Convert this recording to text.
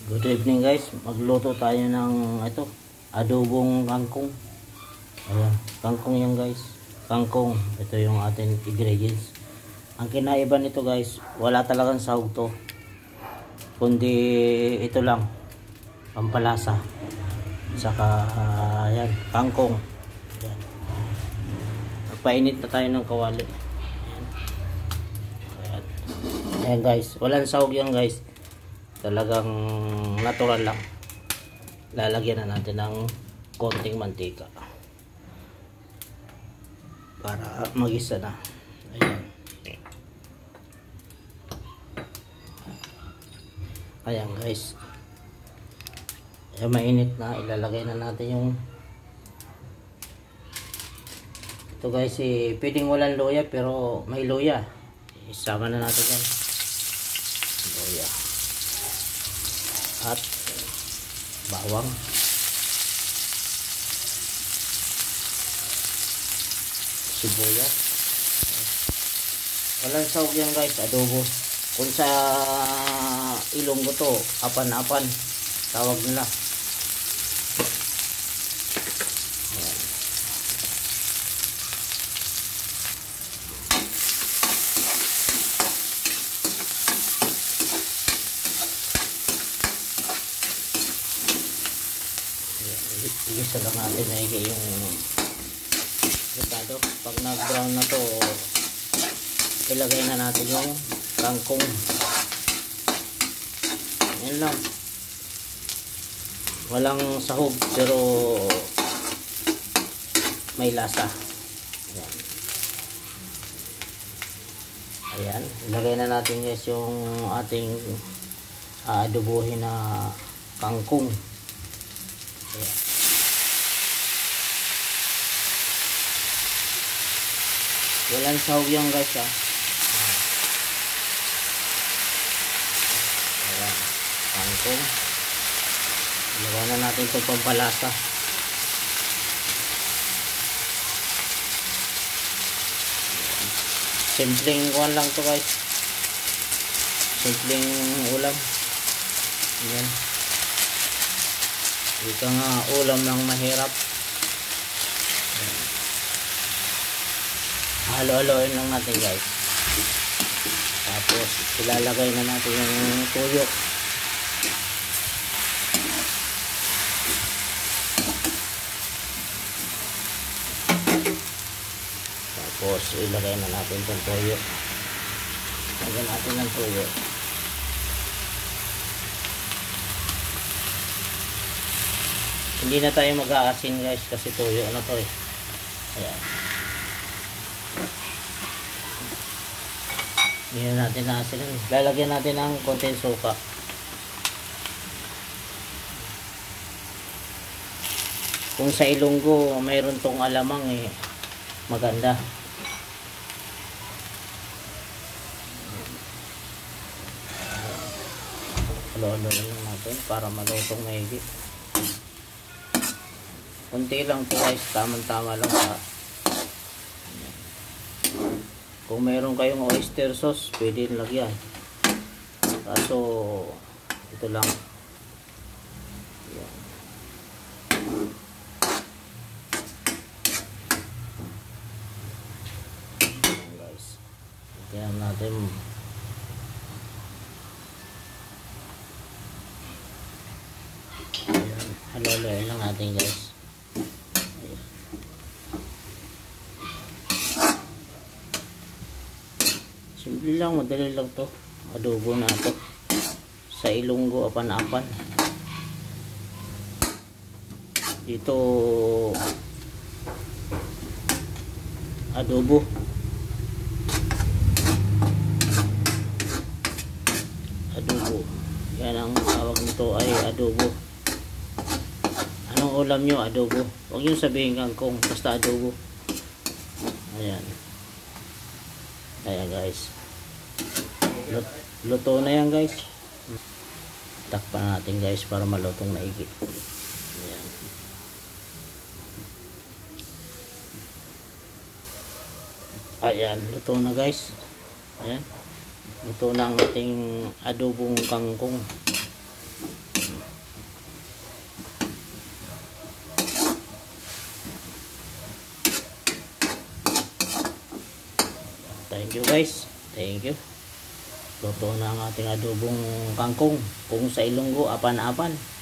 Good evening guys, magluto tayo ng adobong kangkong. Ayan, kangkong yan guys. Kangkong, ito yung ating ingredients. Ang kinaiba nito guys, wala talagang sahog to, kundi ito lang, pampalasa. Saka yan, kangkong. Ayan. Magpainit na tayo ng kawali. Ayan. Ayan guys, walang sahog yan guys, talagang natural lang. Lalagyan na natin ng konting mantika para magisa na. Ayan. Ayan guys, ayan, mainit na. Ilalagay na natin yung ito guys. Pwedeng walang luya, pero may luya, isama na natin yan. Luya at bawang, sibuyas. Walang sahog yan guys, adobo. Kung sa Ilonggo to, apan-apan tawag nila. Ayan. Igisa lang natin na yung gitado. Pag nag-brown na to, ilagay na natin yung kangkong. Yan lang, walang sahog pero may lasa. Ayan. Ayan, ilagay na natin guys yung ating adobohin na kangkong. Ayan. Walang sahog yan guys ha. Ayan, kangkong. Ilagay na natin itong pampalasa. Simpleng kuhan lang to guys, simpleng ulam. Ayan, ika nga ulam ng mahirap. Halo-haloin lang natin guys. Tapos ilalagay na natin yung tuyo. Tapos ilagay na natin yung tuyo. Lagyan natin ng tuyo. Hindi na tayo mag-aasin guys, kasi tuyo na to eh. Ayan. Hindi na natin naasin. Lalagyan natin ng konting suka. Kung sa Ilonggo mayroon tong alamang eh, maganda. Halo-halo lang natin para malutong mahigit. Kunti lang to guys, tamang-tama lang sa. Kung meron kayong oyster sauce, pwede lagyan. Kaso ito lang. Ayan. Ayan guys, tingnan natin. Ayan, halo-haloin lang natin guys. Simple lang, madali lang to. Adobo na to. Sa Ilonggo, apan-apan. Dito adobo. Adobo. Yan ang tawag nito, ay adobo. Anong ulam nyo? Adobo. Huwag nyo sabihin kangkong, basta adobo. Ayan. Ayan guys, luto na yan guys. Takpan natin guys para malutong maigi. Ayan. Ayan, luto na guys. Ayan, luto na ang ating adobong kangkong. Thank you guys. Thank you. Luto na ang ating adobong kangkong. Kung sa Ilonggo, apan-apan.